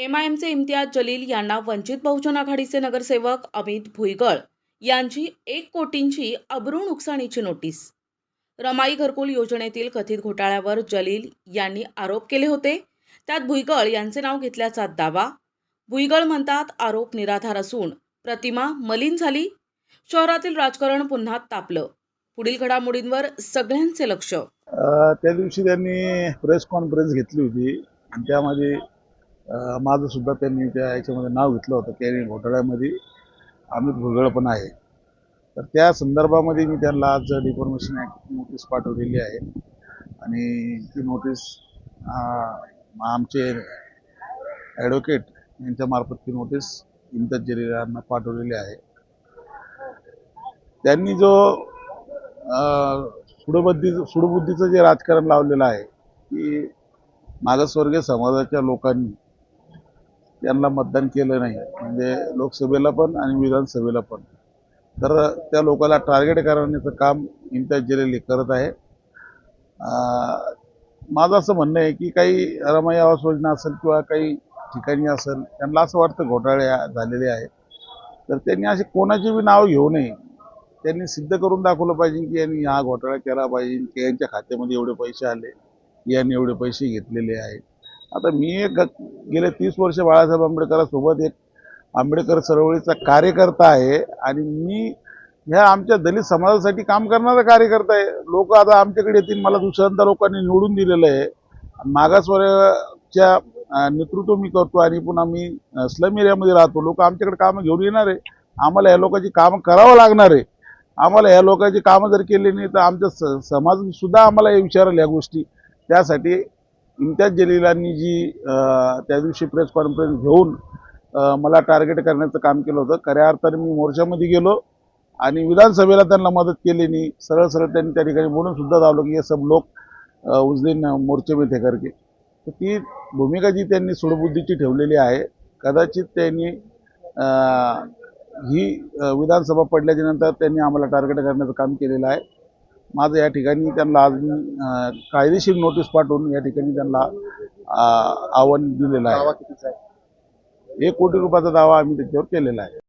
एमआयएमचे इम्तियाज जलील यांना वंचित बहुजन आघाडीचे नगरसेवक अमित भुईगळ यांची 1 कोटींची अब्रू नुकसानीची नोटीस। रमाई घरकुल योजनेतील कथित घोटाळ्यावर जलील यांनी आरोप केले होते। त्यात भुईगळ यांचे नाव घेतल्याचा दावा। भुईगळ म्हणतात आरोप निराधार असून प्रतिमा मलिन झाली। शहरातील राजकारण पुन्हा तापलं। पुढील घडामोडींवर सगळ्यांचे लक्ष। त्या दिवशी त्यांनी प्रेस कॉन्फरन्स घेतली होती आणि त्यामध्ये माझं सुद्धा त्यांनी त्या याच्यामध्ये नाव घेतलं होतं की घोटाळ्यामध्ये अमित भुईगळ पण आहे। तर त्या संदर्भामध्ये मी त्यांना आज डिफॉर्मेशन ॲक्ट नोटीस पाठवलेली आहे आणि ती नोटीस आमचे ॲडव्होकेट यांच्यामार्फत ती नोटीस इम्तियाज जलील यांना पाठवलेली आहे। त्यांनी जो सुडबुद्धीचं जे राजकारण लावलेलं आहे की मागासवर्गीय समाजाच्या लोकांनी त्यांना मतदान केलं नाही, म्हणजे लोकसभेला पण आणि विधानसभेला पण, तर त्या लोकांना टार्गेट करण्याचं काम इम्तियाज जलील करत आहे। माझं असं म्हणणं आहे की काही रमाई आवास योजना असेल किंवा काही ठिकाणी असेल, त्यांना असं वाटतं घोटाळे झालेले आहेत, तर त्यांनी असे कोणाचे बी नाव घेऊ नये। त्यांनी सिद्ध करून दाखवलं पाहिजे की यांनी हा घोटाळा केला पाहिजे, की यांच्या खात्यामध्ये एवढे पैसे आले, यांनी एवढे पैसे घेतलेले आहेत। आता मी गेले 30 वर्ष बाळासाहेब आंबेडकरांसोबत एक आंबेडकर चळवळीचा कार्यकर्ता आहे आणि मी ह्या आमच्या दलित समाजासाठी काम करणारा कार्यकर्ता आहे। लोक आता आमच्याकडे येतील, मला दुसऱ्यांदा लोकांनी निवडून दिलेलं आहे। मागासवर्गाच्या नेतृत्व मी करतो आणि पुन्हा मी स्लम एरियामध्ये राहतो। लोक आमच्याकडे कामं घेऊन येणार आहे, आम्हाला या लोकांची कामं करावं लागणार आहे। आम्हाला या लोकांची कामं जर केली नाही तर आमचा समाज सुद्धा आम्हाला हे विचारेल या गोष्टी। त्यासाठी इम्तियाज जलीलांनी जी त्या दिवशी प्रेस कॉन्फरन्स घेऊन मला टार्गेट करण्याचं काम केलं होतं। खऱ्या अर्थाने मी मोर्चामध्ये गेलो आणि विधानसभेला त्यांना मदत केली नाही। सरळ सरळ त्यांनी त्या ठिकाणी बोलून सुद्धा लावलं की हे सब लोक उस दिन मोर्चे में थे करके। तर ती भूमिका जी त्यांनी सुडबुद्धीची ठेवलेली आहे, कदाचित त्यांनी ही विधानसभा पडल्याच्या नंतर त्यांनी आम्हाला टार्गेट करण्याचं काम केलेलं आहे। माझं या ठिकाणी त्यांना आज कायदेशीर नोटीस पाठवून या ठिकाणी त्यांना आव्हान दिलेलं आहे। 1 कोटी रुपयाचा दावा आम्ही त्याच्यावर केलेला आहे।